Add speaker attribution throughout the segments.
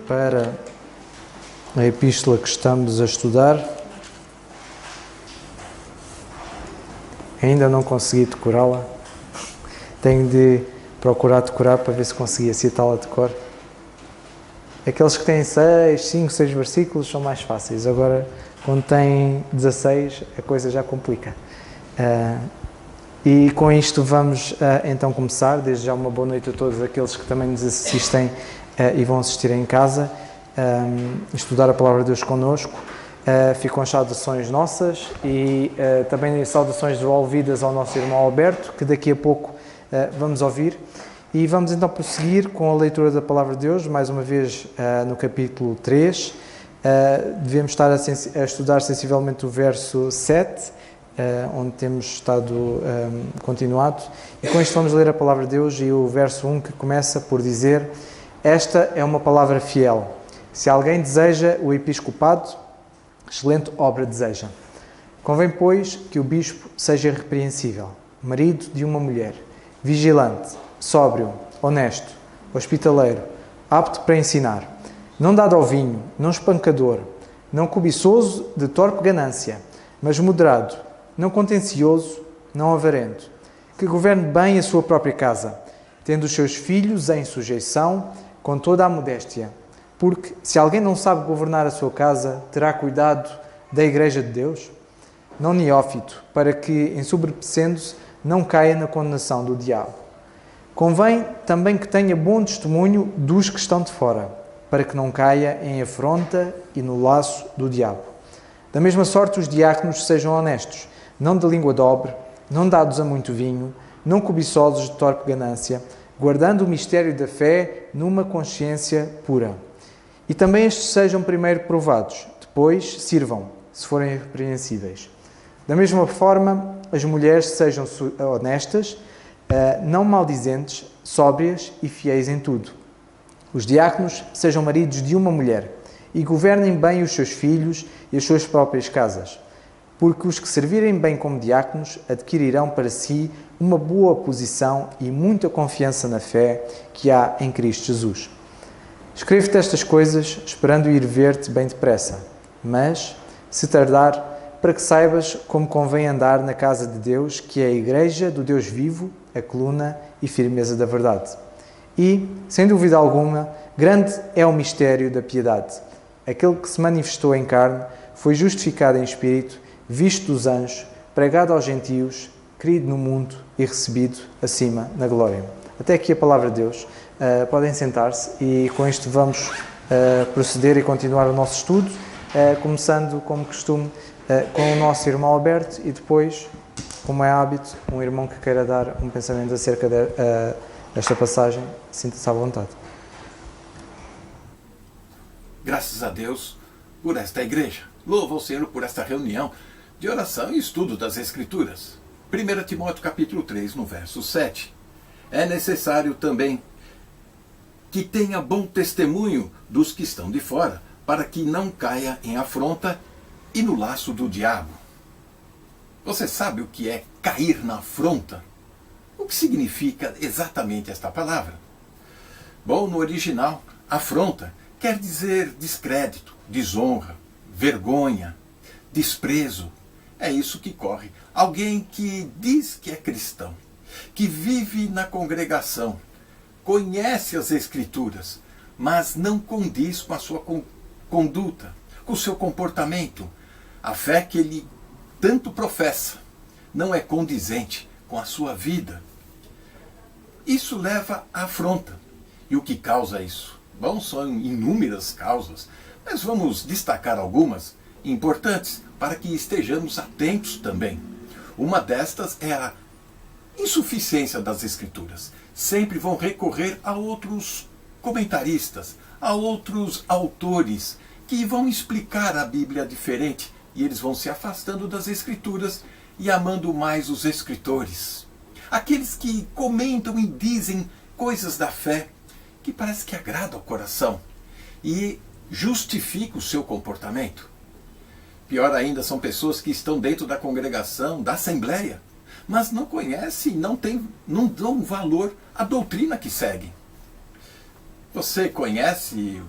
Speaker 1: para a epístola que estamos a estudar. Ainda não consegui decorá-la. Tenho de procurar decorar para ver se conseguia citá-la de cor. Aqueles que têm 5, 6 versículos são mais fáceis. Agora, quando tem 16, a coisa já complica. E com isto vamos então começar. Desde já uma boa noite a todos aqueles que também nos assistem e vão assistir em casa, estudar a Palavra de Deus connosco. Ficam as saudações nossas e também saudações devolvidas ao nosso irmão Alberto, que daqui a pouco vamos ouvir. E vamos então prosseguir com a leitura da Palavra de Deus, mais uma vez no capítulo 3. Devemos estar a estudar sensivelmente o verso 7, onde temos estado continuado. E com isto vamos ler a Palavra de Deus e o verso 1 que começa por dizer: esta é uma palavra fiel. Se alguém deseja o episcopado, excelente obra deseja. Convém, pois, que o bispo seja irrepreensível, marido de uma mulher, vigilante, sóbrio, honesto, hospitaleiro, apto para ensinar, não dado ao vinho, não espancador, não cobiçoso de torpe ganância, mas moderado, não contencioso, não avarento, que governe bem a sua própria casa, tendo os seus filhos em sujeição, com toda a modéstia. Porque, se alguém não sabe governar a sua casa, terá cuidado da Igreja de Deus? Não neófito, para que, ensoberbecendo-se, não caia na condenação do diabo. Convém também que tenha bom testemunho dos que estão de fora, para que não caia em afronta e no laço do diabo. Da mesma sorte, os diáconos sejam honestos, não de língua dobre, não dados a muito vinho, não cobiçosos de torpe ganância, guardando o mistério da fé numa consciência pura. E também estes sejam primeiro provados, depois sirvam, se forem irrepreensíveis. Da mesma forma, as mulheres sejam honestas, não maldizentes, sóbrias e fiéis em tudo. Os diáconos sejam maridos de uma mulher e governem bem os seus filhos e as suas próprias casas, porque os que servirem bem como diáconos adquirirão para si uma boa posição e muita confiança na fé que há em Cristo Jesus. Escrevo-te estas coisas esperando ir ver-te bem depressa, mas, se tardar, para que saibas como convém andar na casa de Deus, que é a Igreja do Deus vivo, a coluna e firmeza da verdade. E, sem dúvida alguma, grande é o mistério da piedade. Aquele que se manifestou em carne foi justificado em espírito, visto dos anjos, pregado aos gentios, querido no mundo e recebido acima na glória. Até aqui a palavra de Deus. Podem sentar-se e com isto vamos proceder e continuar o nosso estudo, começando, como costume, com o nosso irmão Alberto e depois, como é hábito, um irmão que queira dar um pensamento acerca desta passagem. Sinta-se à vontade.
Speaker 2: Graças a Deus por esta igreja. Louvo ao Senhor por esta reunião de oração e estudo das Escrituras. 1 Timóteo capítulo 3, no verso 7. É necessário também que tenha bom testemunho dos que estão de fora, para que não caia em afronta e no laço do diabo. Você sabe o que é cair na afronta? O que significa exatamente esta palavra? Bom, no original, afronta quer dizer descrédito, desonra, vergonha, desprezo. É isso que corre. Alguém que diz que é cristão, que vive na congregação, conhece as Escrituras, mas não condiz com a sua conduta, com o seu comportamento. A fé que ele tanto professa não é condizente com a sua vida. Isso leva à afronta. E o que causa isso? Bom, são inúmeras causas, mas vamos destacar algumas importantes para que estejamos atentos também. Uma destas é a insuficiência das Escrituras. Sempre vão recorrer a outros comentaristas, a outros autores que vão explicar a Bíblia diferente e eles vão se afastando das Escrituras e amando mais os escritores. Aqueles que comentam e dizem coisas da fé que parece que agrada ao coração e justifica o seu comportamento. Pior ainda, são pessoas que estão dentro da congregação, da assembleia, mas não conhecem, não dão valor à doutrina que seguem. Você conhece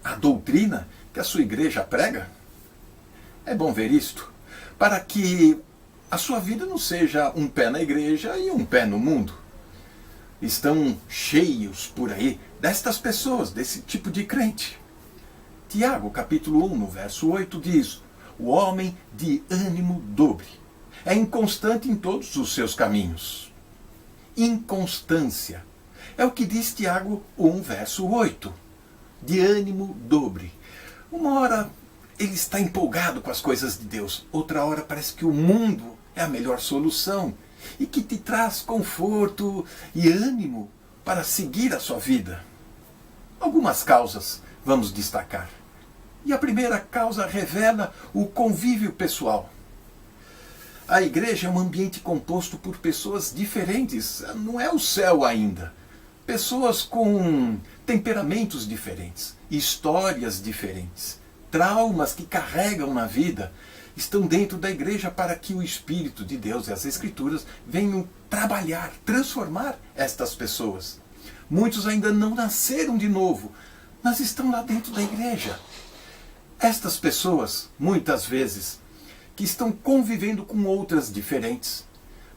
Speaker 2: a doutrina que a sua igreja prega? É bom ver isto, para que a sua vida não seja um pé na igreja e um pé no mundo. Estão cheios por aí destas pessoas, desse tipo de crente. Tiago, capítulo 1, no verso 8, diz: o homem de ânimo dobre é inconstante em todos os seus caminhos. Inconstância é o que diz Tiago 1, verso 8. De ânimo dobre. Uma hora ele está empolgado com as coisas de Deus, outra hora parece que o mundo é a melhor solução e que te traz conforto e ânimo para seguir a sua vida. Algumas causas vamos destacar. E a primeira causa revela o convívio pessoal. A igreja é um ambiente composto por pessoas diferentes, não é o céu ainda. Pessoas com temperamentos diferentes, histórias diferentes, traumas que carregam na vida, estão dentro da igreja para que o Espírito de Deus e as Escrituras venham trabalhar, transformar estas pessoas. Muitos ainda não nasceram de novo, mas estão lá dentro da igreja. Estas pessoas, muitas vezes, que estão convivendo com outras diferentes,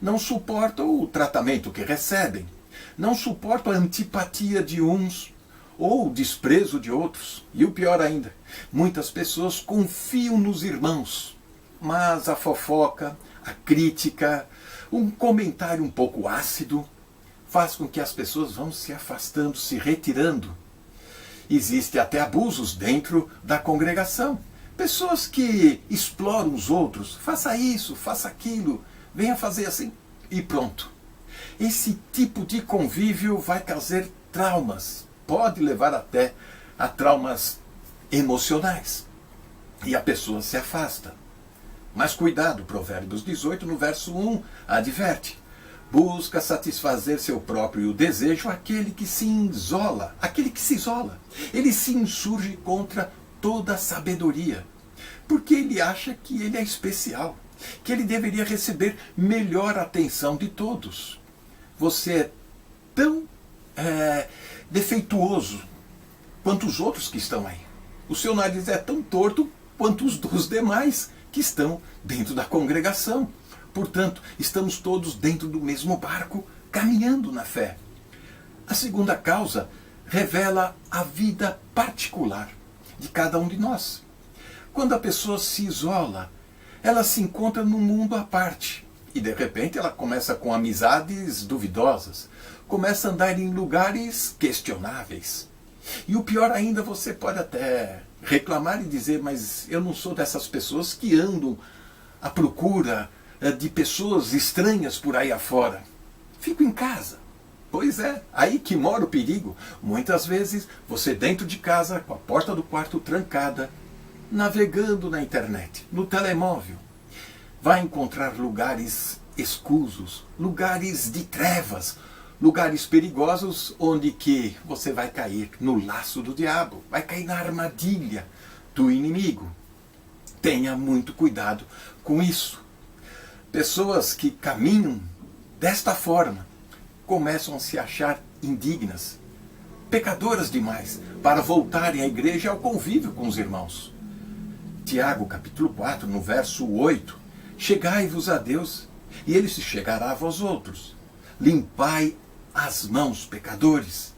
Speaker 2: não suportam o tratamento que recebem, não suportam a antipatia de uns ou o desprezo de outros. E o pior ainda, muitas pessoas confiam nos irmãos, mas a fofoca, a crítica, um comentário um pouco ácido, faz com que as pessoas vão se afastando, se retirando. Existem até abusos dentro da congregação. Pessoas que exploram os outros, faça isso, faça aquilo, venha fazer assim e pronto. Esse tipo de convívio vai trazer traumas, pode levar até a traumas emocionais. E a pessoa se afasta. Mas cuidado, Provérbios 18, no verso 1, adverte: busca satisfazer seu próprio desejo aquele que se isola. Ele se insurge contra toda a sabedoria, porque ele acha que ele é especial, que ele deveria receber melhor atenção de todos. Você é tão defeituoso quanto os outros que estão aí. O seu nariz é tão torto quanto os dos demais que estão dentro da congregação. Portanto, estamos todos dentro do mesmo barco, caminhando na fé. A segunda causa revela a vida particular de cada um de nós. Quando a pessoa se isola, ela se encontra num mundo à parte. E de repente ela começa com amizades duvidosas, começa a andar em lugares questionáveis. E o pior ainda, você pode até reclamar e dizer: mas eu não sou dessas pessoas que andam à procura de pessoas estranhas por aí afora. Fico em casa. Pois é, aí que mora o perigo. Muitas vezes você dentro de casa, com a porta do quarto trancada, navegando na internet, no telemóvel, vai encontrar lugares escusos, lugares de trevas, lugares perigosos onde que você vai cair no laço do diabo, vai cair na armadilha do inimigo. Tenha muito cuidado com isso. Pessoas que caminham desta forma começam a se achar indignas, pecadoras demais, para voltarem à igreja e ao convívio com os irmãos. Tiago, capítulo 4, no verso 8, chegai-vos a Deus, e Ele se chegará a vós outros. Limpai as mãos, pecadores,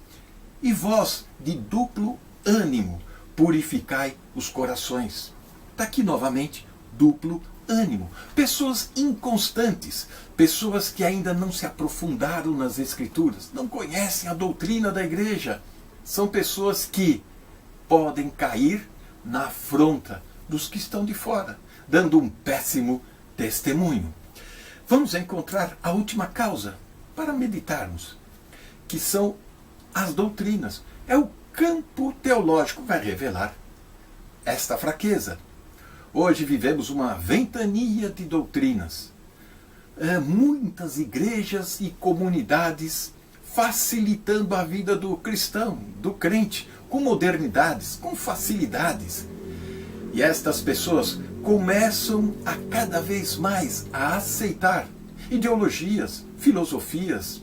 Speaker 2: e vós, de duplo ânimo, purificai os corações. Está aqui novamente, duplo ânimo. Pessoas inconstantes, pessoas que ainda não se aprofundaram nas Escrituras, não conhecem a doutrina da igreja. São pessoas que podem cair na afronta dos que estão de fora, dando um péssimo testemunho. Vamos encontrar a última causa para meditarmos, que são as doutrinas. É o campo teológico que vai revelar esta fraqueza. Hoje vivemos uma ventania de doutrinas. Muitas igrejas e comunidades facilitando a vida do cristão, do crente, com modernidades, com facilidades. E estas pessoas começam a cada vez mais a aceitar ideologias, filosofias,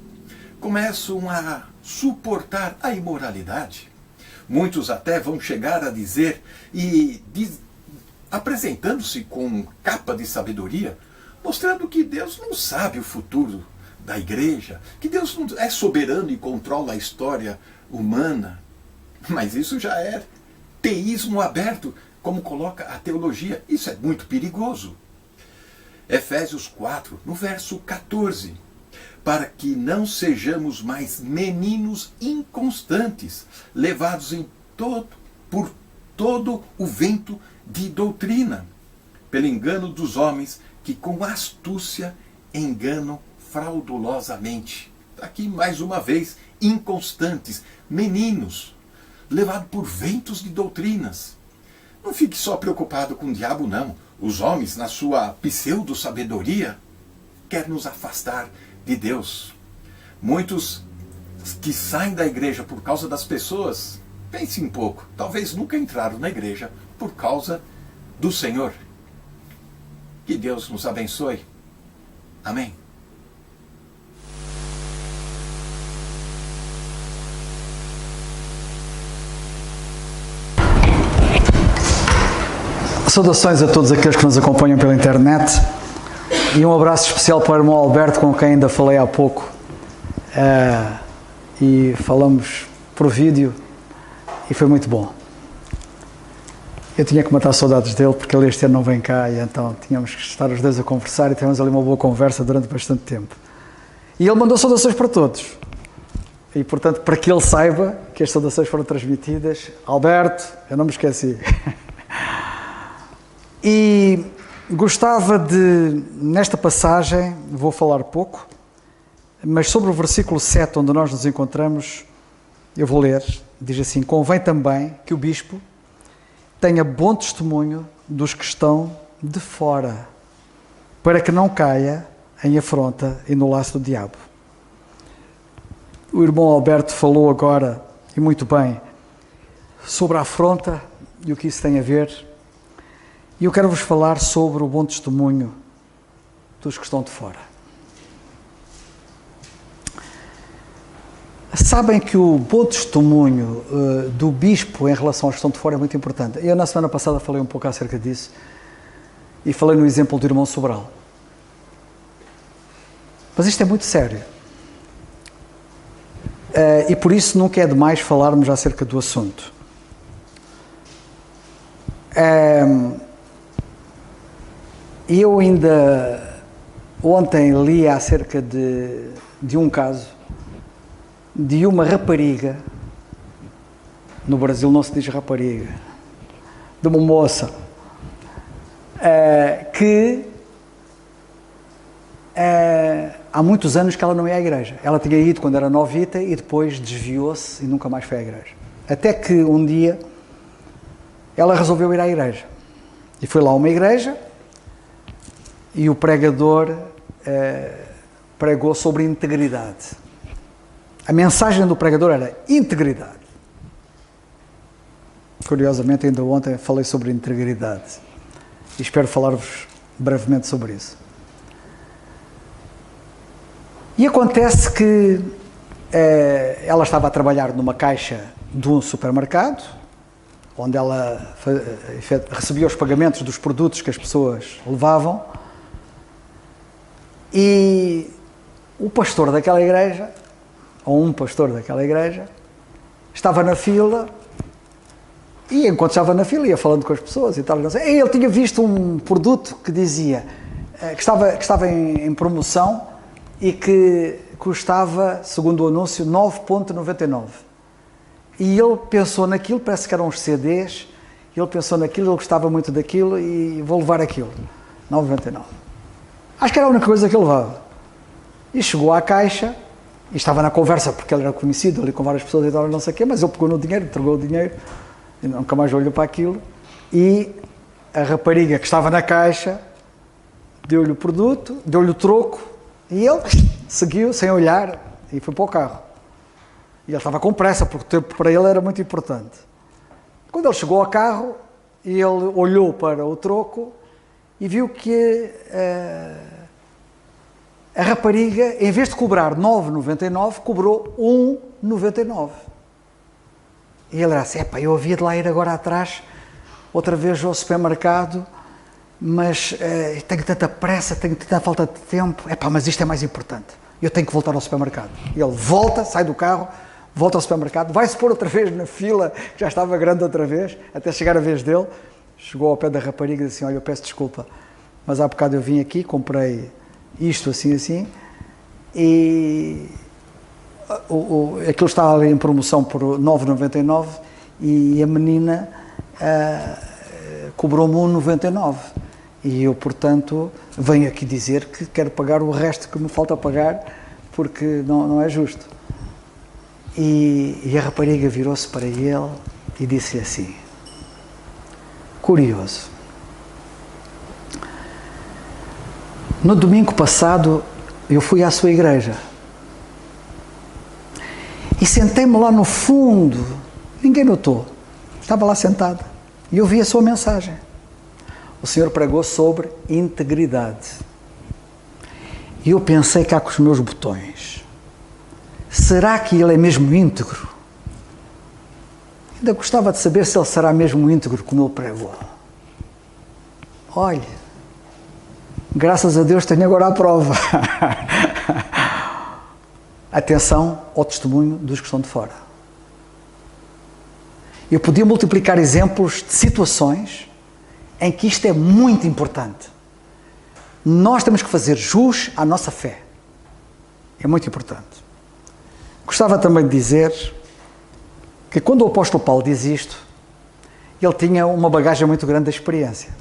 Speaker 2: começam a suportar a imoralidade. Muitos até vão chegar a dizer, apresentando-se com capa de sabedoria, mostrando que Deus não sabe o futuro da igreja, que Deus não é soberano e controla a história humana. Mas isso já é teísmo aberto, como coloca a teologia. Isso é muito perigoso. Efésios 4, no verso 14. Para que não sejamos mais meninos inconstantes, levados por todo o vento de doutrina, pelo engano dos homens que com astúcia enganam fraudulosamente. Aqui mais uma vez, inconstantes, meninos, levados por ventos de doutrinas. Não fique só preocupado com o diabo, não. Os homens, na sua pseudo-sabedoria, querem nos afastar de Deus. Muitos que saem da igreja por causa das pessoas, pense um pouco, talvez nunca entraram na igreja por causa do Senhor. Que Deus nos abençoe. Amém.
Speaker 3: Saudações a todos aqueles que nos acompanham pela internet e um abraço especial para o irmão Alberto, com quem ainda falei há pouco, e falamos por vídeo e foi muito bom. Eu tinha que matar saudades dele porque ele este ano não vem cá e então tínhamos que estar os dois a conversar e tivemos ali uma boa conversa durante bastante tempo. E ele mandou saudações para todos e, portanto, para que ele saiba que as saudações foram transmitidas, Alberto, eu não me esqueci. E gostava de, nesta passagem, vou falar pouco, mas sobre o versículo 7, onde nós nos encontramos, eu vou ler, diz assim: convém também que o bispo tenha bom testemunho dos que estão de fora, para que não caia em afronta e no laço do diabo. O irmão Alberto falou agora, e muito bem, sobre a afronta e o que isso tem a ver. E eu quero vos falar sobre o bom testemunho dos que estão de fora. Sabem que o bom testemunho do bispo em relação aos que estão de fora é muito importante. Eu na semana passada falei um pouco acerca disso e falei no exemplo do irmão Sobral. Mas isto é muito sério. E por isso nunca é demais falarmos acerca do assunto. Eu ainda ontem li acerca de um caso de uma rapariga, no Brasil não se diz rapariga, de uma moça que há muitos anos que ela não ia à igreja. Ela tinha ido quando era novita e depois desviou-se e nunca mais foi à igreja. Até que um dia ela resolveu ir à igreja. E foi lá a uma igreja e o pregador pregou sobre integridade. A mensagem do pregador era integridade. Curiosamente, ainda ontem falei sobre integridade e espero falar-vos brevemente sobre isso. E acontece que ela estava a trabalhar numa caixa de um supermercado, onde ela recebia os pagamentos dos produtos que as pessoas levavam, e o pastor daquela igreja, ou um pastor daquela igreja, estava na fila, e enquanto estava na fila ia falando com as pessoas e tal, ele tinha visto um produto que dizia que estava em promoção e que custava, segundo o anúncio, 9,99. E ele pensou naquilo, parece que eram uns CDs, ele pensou naquilo, ele gostava muito daquilo e vou levar aquilo, 9,99. Acho que era a única coisa que ele levava. E chegou à caixa, e estava na conversa, porque ele era conhecido ali com várias pessoas e tal, não sei o quê, mas ele pegou no dinheiro, entregou o dinheiro, e nunca mais olhou para aquilo, e a rapariga que estava na caixa deu-lhe o produto, deu-lhe o troco, e ele seguiu sem olhar e foi para o carro. E ele estava com pressa, porque o tempo para ele era muito importante. Quando ele chegou ao carro, ele olhou para o troco e viu que a rapariga, em vez de cobrar 9,99, cobrou 1,99. E ele era assim, eu havia de lá ir agora atrás, outra vez ao supermercado, mas tenho tanta pressa, tenho tanta falta de tempo, mas isto é mais importante, eu tenho que voltar ao supermercado. E ele volta, sai do carro, volta ao supermercado, vai-se pôr outra vez na fila, que já estava grande outra vez, até chegar a vez dele. Chegou ao pé da rapariga e disse assim, olha, eu peço desculpa, mas há bocado eu vim aqui, comprei isto assim, e aquilo está ali em promoção por 9,99 e a menina cobrou-me 1,99 e eu, portanto, venho aqui dizer que quero pagar o resto que me falta pagar porque não é justo. E a rapariga virou-se para ele e disse assim, curioso, no domingo passado eu fui à sua igreja e sentei-me lá no fundo, ninguém notou, estava lá sentado e eu vi a sua mensagem. O senhor pregou sobre integridade e eu pensei cá com os meus botões, será que ele é mesmo íntegro? Ainda gostava de saber se ele será mesmo íntegro como ele pregou. Olha, graças a Deus tenho agora a prova. Atenção ao testemunho dos que estão de fora. Eu podia multiplicar exemplos de situações em que isto é muito importante. Nós temos que fazer jus à nossa fé. É muito importante. Gostava também de dizer que quando o apóstolo Paulo diz isto, ele tinha uma bagagem muito grande de experiência.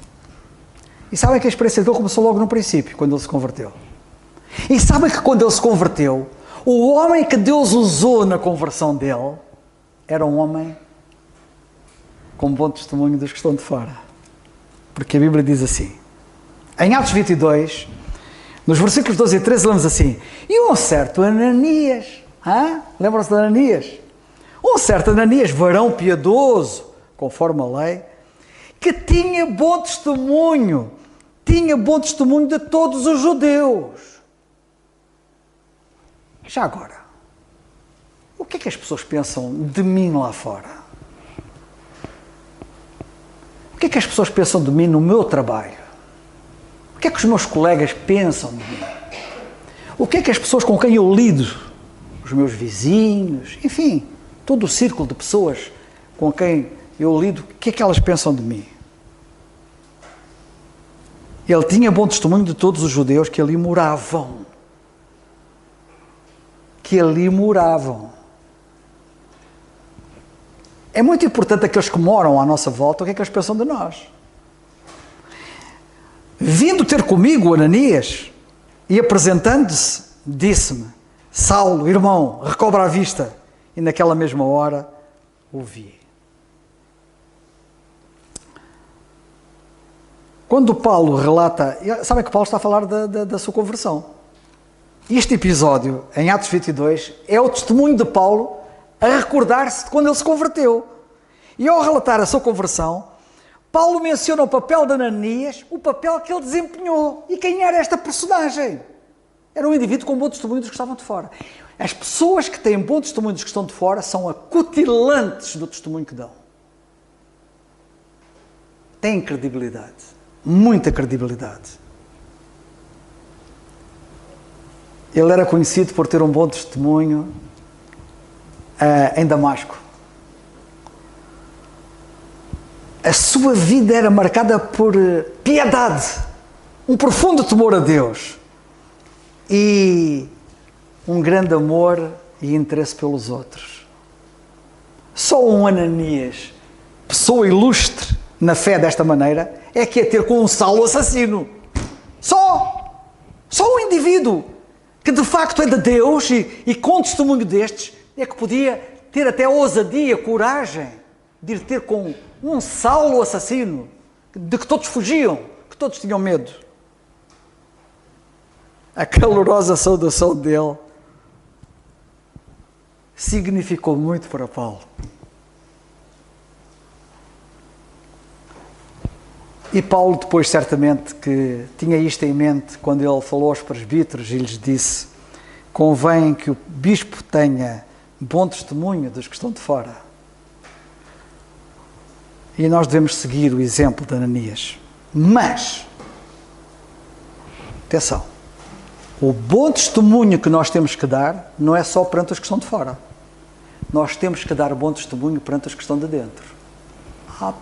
Speaker 3: E sabem que a experiência dele começou logo no princípio, quando ele se converteu. E sabem que quando ele se converteu, o homem que Deus usou na conversão dele era um homem com bom testemunho dos que estão de fora. Porque a Bíblia diz assim, em Atos 22, nos versículos 12 e 13, lemos assim, e um certo Ananias, lembram-se de Ananias? Um certo Ananias, varão piedoso, conforme a lei, que tinha bom testemunho de todos os judeus. Já agora, o que é que as pessoas pensam de mim lá fora? O que é que as pessoas pensam de mim no meu trabalho? O que é que os meus colegas pensam de mim? O que é que as pessoas com quem eu lido, os meus vizinhos, enfim, todo o círculo de pessoas com quem eu lido, o que é que elas pensam de mim? Ele tinha bom testemunho de todos os judeus que ali moravam. É muito importante aqueles que moram à nossa volta, o que é que eles pensam de nós? Vindo ter comigo Ananias e apresentando-se, disse-me, Saulo, irmão, recobra a vista. E naquela mesma hora o vi. Quando Paulo relata, sabem que Paulo está a falar da sua conversão. Este episódio, em Atos 22, é o testemunho de Paulo a recordar-se de quando ele se converteu. E ao relatar a sua conversão, Paulo menciona o papel de Ananias, o papel que ele desempenhou. E quem era esta personagem? Era um indivíduo com bom testemunho dos que estavam de fora. As pessoas que têm bom testemunho dos que estão de fora são acutilantes do testemunho que dão. Têm credibilidade. Muita credibilidade. Ele era conhecido por ter um bom testemunho em Damasco. A sua vida era marcada por piedade, um profundo temor a Deus e um grande amor e interesse pelos outros. Só um Ananias, pessoa ilustre na fé desta maneira, é que ia ter com um Saulo assassino. Só um indivíduo que de facto é de Deus e com testemunho destes, é que podia ter até ousadia, coragem de ir ter com um Saulo assassino, de que todos fugiam, que todos tinham medo. A calorosa saudação dele significou muito para Paulo. E Paulo depois certamente que tinha isto em mente quando ele falou aos presbíteros e lhes disse: convém que o bispo tenha bom testemunho dos que estão de fora. E nós devemos seguir o exemplo de Ananias. Mas, atenção, o bom testemunho que nós temos que dar não é só perante os que estão de fora. Nós temos que dar bom testemunho perante os que estão de dentro.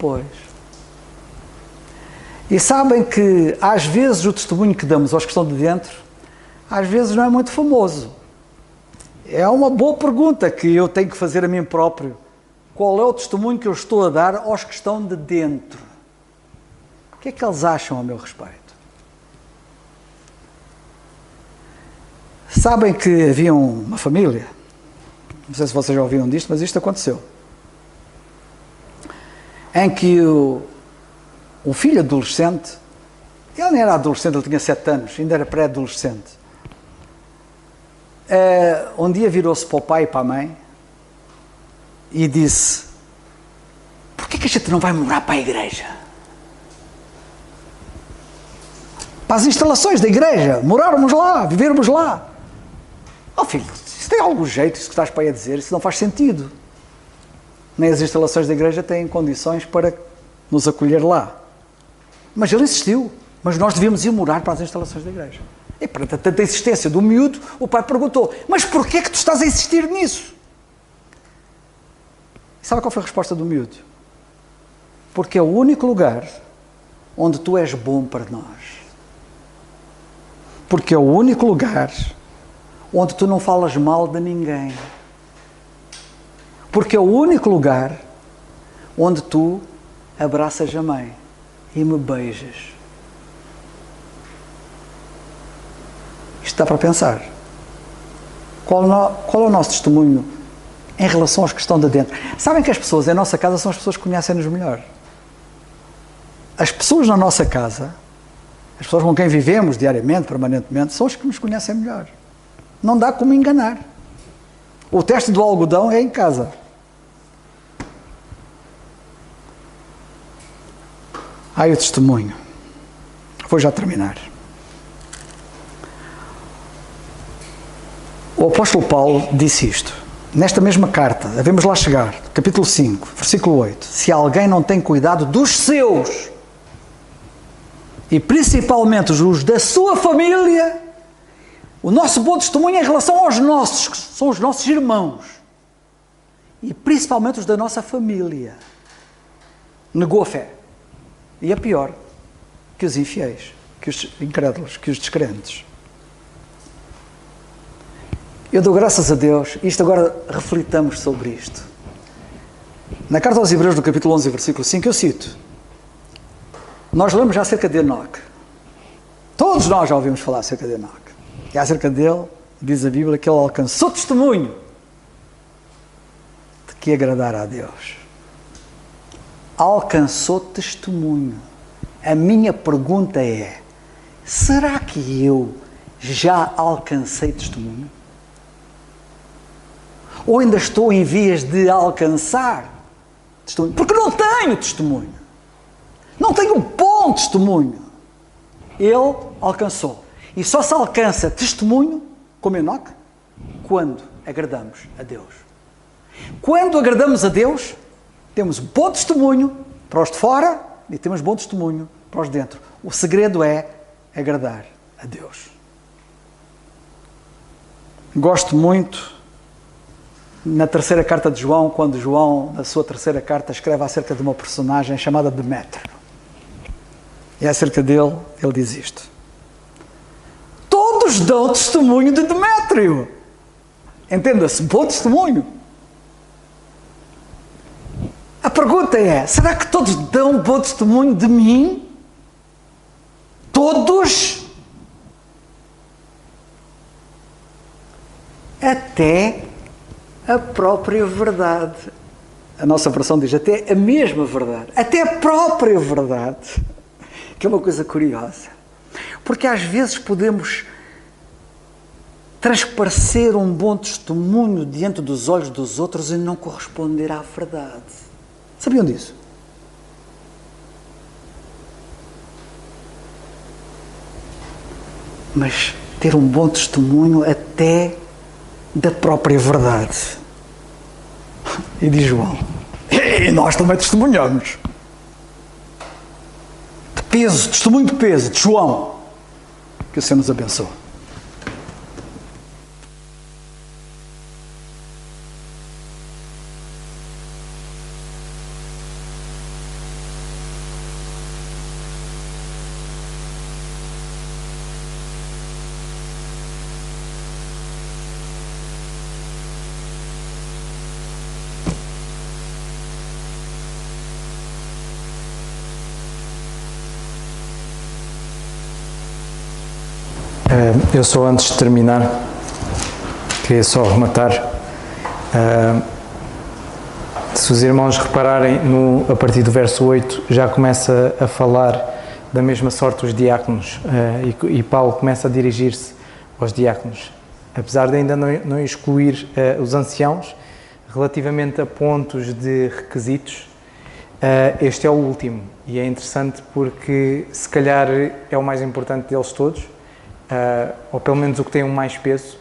Speaker 3: Pois. E sabem que, às vezes, o testemunho que damos aos que estão de dentro, às vezes não é muito famoso. É uma boa pergunta que eu tenho que fazer a mim próprio. Qual é o testemunho que eu estou a dar aos que estão de dentro? O que é que eles acham a meu respeito? Sabem que havia uma família, não sei se vocês já ouviram disto, mas isto aconteceu, em que o filho adolescente, ele nem era adolescente, ele tinha 7 anos, ainda era pré-adolescente, um dia virou-se para o pai e para a mãe e disse: porquê que a gente não vai morar para a igreja? Para as instalações da igreja, morarmos lá, vivermos lá. Filho, isso tem algum jeito, isso que estás para aí a dizer, isso não faz sentido. Nem as instalações da igreja têm condições para nos acolher lá. Mas ele insistiu, mas nós devíamos ir morar para as instalações da igreja. E perante tanta insistência do miúdo, o pai perguntou: mas porquê é que tu estás a insistir nisso? E sabe qual foi a resposta do miúdo? Porque é o único lugar onde tu és bom para nós. Porque é o único lugar onde tu não falas mal de ninguém. Porque é o único lugar onde tu abraças a mãe e me beijas. Isto dá para pensar. Qual é o nosso testemunho em relação aos que estão de dentro? Sabem que as pessoas em nossa casa são as pessoas que conhecem-nos melhor. As pessoas na nossa casa, as pessoas com quem vivemos diariamente, permanentemente, são as que nos conhecem melhor. Não dá como enganar. O teste do algodão é em casa. Aí o testemunho. Vou já terminar. O apóstolo Paulo disse isto. Nesta mesma carta, devemos lá chegar, capítulo 5, versículo 8. Se alguém não tem cuidado dos seus, e principalmente os da sua família, o nosso bom testemunho é em relação aos nossos, que são os nossos irmãos, e principalmente os da nossa família, negou a fé. E é pior que os infiéis, que os incrédulos, que os descrentes. Eu dou graças a Deus, isto agora reflitamos sobre isto. Na carta aos Hebreus, no capítulo 11, versículo 5, eu cito: nós lemos já acerca de Enoque. Todos nós já ouvimos falar acerca de Enoque. E acerca dele, diz a Bíblia, que ele alcançou testemunho de que agradara a Deus. Alcançou testemunho. A minha pergunta é: será que eu já alcancei testemunho? Ou ainda estou em vias de alcançar testemunho? Porque não tenho testemunho. Não tenho bom testemunho. Ele alcançou. E só se alcança testemunho, como Enoque, quando agradamos a Deus. Quando agradamos a Deus, temos bom testemunho para os de fora e temos bom testemunho para os de dentro. O segredo é agradar a Deus. Gosto muito, na terceira carta de João, quando João, na sua terceira carta, escreve acerca de uma personagem chamada Demétrio. E acerca dele, ele diz isto: todos dão testemunho de Demétrio. Entenda-se, bom testemunho. A pergunta é: será que todos dão bom testemunho de mim? Todos? Até a própria verdade. A nossa versão diz até a mesma verdade. Até a própria verdade. Que é uma coisa curiosa. Porque às vezes podemos transparecer um bom testemunho diante dos olhos dos outros e não corresponder à verdade. Sabiam disso? Mas ter um bom testemunho até da própria verdade. E diz João: e nós também testemunhamos. peso, testemunho de peso, de João. Que o Senhor nos abençoe.
Speaker 1: Eu só antes de terminar, queria só rematar. Se os irmãos repararem, a partir do verso 8, já começa a falar da mesma sorte os diáconos, e Paulo começa a dirigir-se aos diáconos. Apesar de ainda não excluir os anciãos, relativamente a pontos de requisitos, este é o último. E é interessante porque, se calhar, é o mais importante deles todos. Ou pelo menos o que tem um mais peso,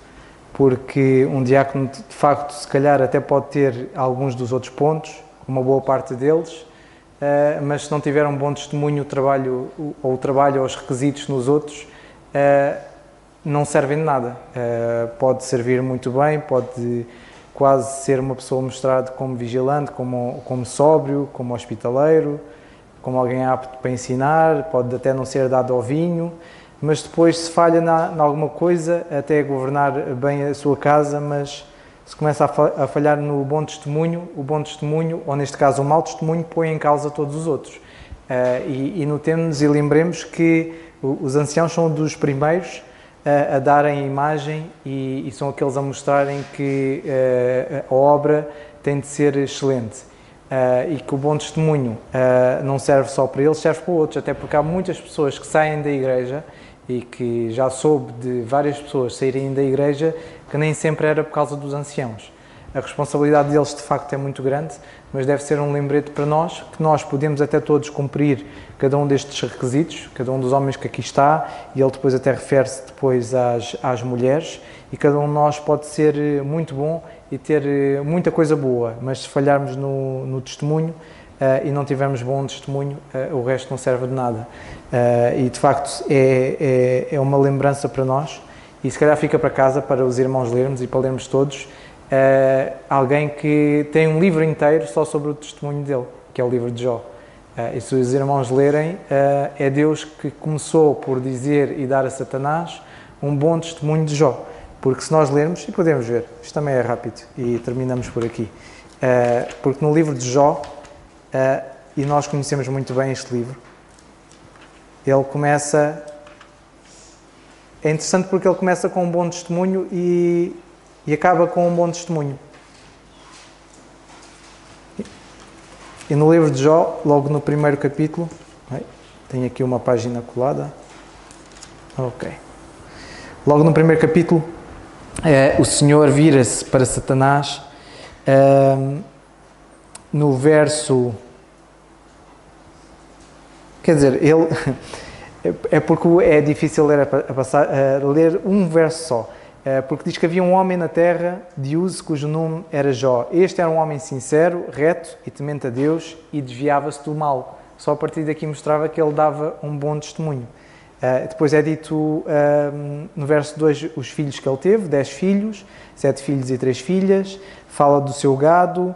Speaker 1: porque um diácono de facto se calhar até pode ter alguns dos outros pontos, uma boa parte deles, mas se não tiver um bom testemunho, o trabalho ou os requisitos nos outros não servem de nada. Pode servir muito bem, pode quase ser uma pessoa mostrada como vigilante, como sóbrio, como hospitaleiro, como alguém apto para ensinar, pode até não ser dado ao vinho, mas depois se falha em alguma coisa, até governar bem a sua casa, mas se começa a falhar no bom testemunho, ou neste caso o mau testemunho, põe em causa todos os outros. E notemos e lembremos que os anciãos são dos primeiros a darem a imagem e são aqueles a mostrarem que a obra tem de ser excelente. E que o bom testemunho não serve só para eles, serve para outros, até porque há muitas pessoas que saem da igreja, e que já soube de várias pessoas saírem da igreja, que nem sempre era por causa dos anciãos. A responsabilidade deles de facto é muito grande, mas deve ser um lembrete para nós, que nós podemos até todos cumprir cada um destes requisitos, cada um dos homens que aqui está, e ele depois até refere-se depois às mulheres, e cada um de nós pode ser muito bom e ter muita coisa boa, mas se falharmos no testemunho e não tivermos bom testemunho, o resto não serve de nada. E de facto é uma lembrança para nós, e se calhar fica para casa para os irmãos lermos e para lermos todos, alguém que tem um livro inteiro só sobre o testemunho dele, que é o livro de Jó. E se os irmãos lerem, é Deus que começou por dizer e dar a Satanás um bom testemunho de Jó. Porque se nós lermos, e podemos ver, isto também é rápido, e terminamos por aqui, porque no livro de Jó, e nós conhecemos muito bem este livro, ele começa, é interessante porque ele começa com um bom testemunho e acaba com um bom testemunho. E no livro de Jó, logo no primeiro capítulo, tenho aqui uma página colada, ok, logo no primeiro capítulo, o Senhor vira-se para Satanás, no verso, quer dizer, ele, é porque é difícil ler um verso só, porque diz que havia um homem na terra de Uz cujo nome era Jó. Este era um homem sincero, reto e temente a Deus, e desviava-se do mal. Só a partir daqui mostrava que ele dava um bom testemunho. Depois é dito no verso 2 os filhos que ele teve, 10 filhos, 7 filhos e 3 filhas, fala do seu gado,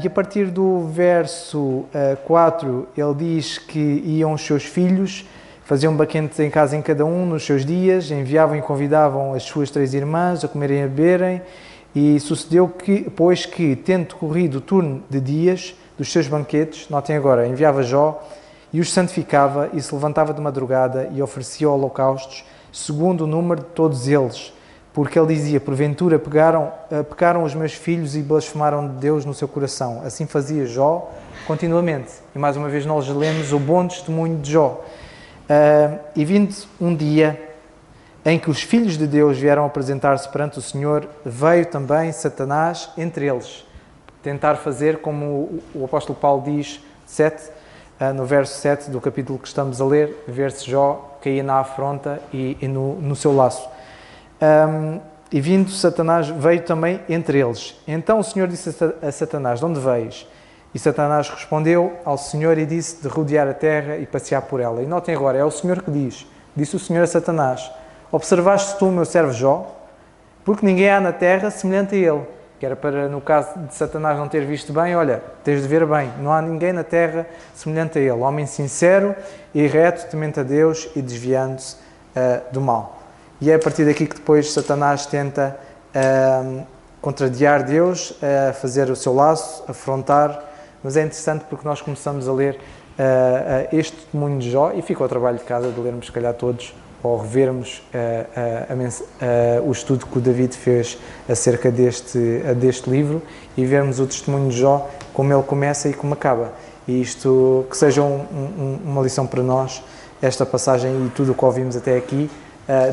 Speaker 1: e a partir do verso 4 ele diz que iam os seus filhos, faziam banquetes em casa em cada um nos seus dias, enviavam e convidavam as suas 3 irmãs a comerem e a beberem, e sucedeu que, pois que, tendo decorrido o turno de dias dos seus banquetes, notem agora, enviava Jó, e os santificava, e se levantava de madrugada e oferecia holocaustos, segundo o número de todos eles, porque ele dizia, porventura pecaram os meus filhos e blasfemaram de Deus no seu coração. Assim fazia Jó continuamente. E mais uma vez nós lemos o bom testemunho de Jó. E vindo um dia em que os filhos de Deus vieram apresentar-se perante o Senhor, veio também Satanás entre eles, tentar fazer como o apóstolo Paulo diz, no verso 7 do capítulo que estamos a ler, ver-se Jó caía na afronta e no seu laço. E vindo Satanás, veio também entre eles. Então o Senhor disse a Satanás, de onde veis? E Satanás respondeu ao Senhor e disse de rodear a terra e passear por ela. E notem agora, é o Senhor que diz. Disse o Senhor a Satanás: observaste tu o meu servo Jó? Porque ninguém há na terra semelhante a ele. Que era para, no caso de Satanás não ter visto bem, olha, tens de ver bem. Não há ninguém na terra semelhante a ele. Homem sincero e reto, temente a Deus e desviando-se do mal. E é a partir daqui que depois Satanás tenta contrariar Deus, fazer o seu laço, afrontar. Mas é interessante porque nós começamos a ler este testemunho de Jó, e fica ao trabalho de casa de lermos, se calhar todos, ou revermos o estudo que o David fez acerca deste livro, e vermos o testemunho de Jó, como ele começa e como acaba. E isto, que seja uma lição para nós, esta passagem e tudo o que ouvimos até aqui,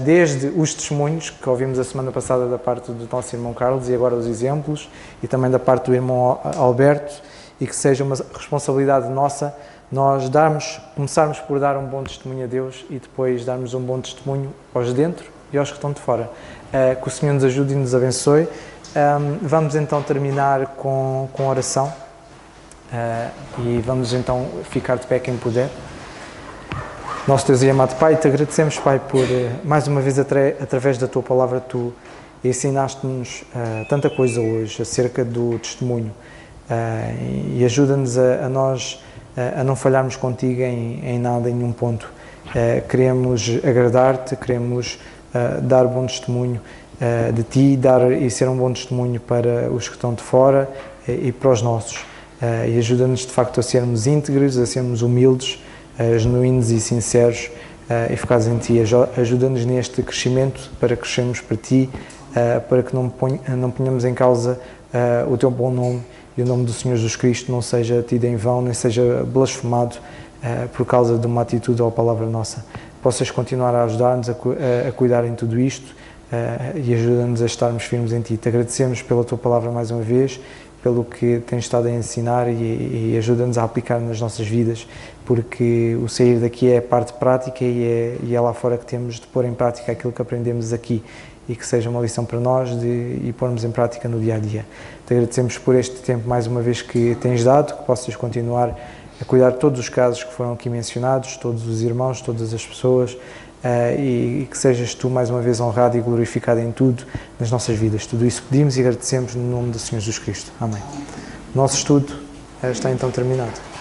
Speaker 1: desde os testemunhos que ouvimos a semana passada da parte do nosso irmão Carlos, e agora os exemplos, e também da parte do irmão Alberto, e que seja uma responsabilidade nossa nós começarmos por dar um bom testemunho a Deus e depois darmos um bom testemunho aos de dentro e aos que estão de fora. Que o Senhor nos ajude e nos abençoe. Vamos então terminar com oração e vamos então ficar de pé quem puder. Nosso Deus e amado Pai, te agradecemos, Pai, por mais uma vez através da Tua Palavra Tu ensinaste-nos tanta coisa hoje acerca do testemunho, e ajuda-nos a nós a não falharmos contigo em nada, em nenhum ponto. Queremos agradar-te, queremos dar bom testemunho de Ti, e ser um bom testemunho para os que estão de fora e para os nossos. E ajuda-nos de facto a sermos íntegros, a sermos humildes, genuínos e sinceros, e focados em Ti. Ajuda-nos neste crescimento para crescermos para Ti, para que não ponhamos em causa o Teu bom nome, e o nome do Senhor Jesus Cristo não seja tido em vão, nem seja blasfemado por causa de uma atitude ou palavra nossa. Possas continuar a ajudar-nos a cuidar em tudo isto, e ajuda-nos a estarmos firmes em Ti. Te agradecemos pela Tua Palavra mais uma vez, pelo que tens estado a ensinar, e ajuda-nos a aplicar nas nossas vidas, porque o sair daqui é a parte prática, e é lá fora que temos de pôr em prática aquilo que aprendemos aqui, e que seja uma lição para nós e pormos em prática no dia-a-dia. Te agradecemos por este tempo mais uma vez que tens dado, que possas continuar a cuidar de todos os casos que foram aqui mencionados, todos os irmãos, todas as pessoas, e que sejas Tu mais uma vez honrado e glorificado em tudo nas nossas vidas. Tudo isso pedimos e agradecemos no nome do Senhor Jesus Cristo. Amém. O nosso estudo está então terminado.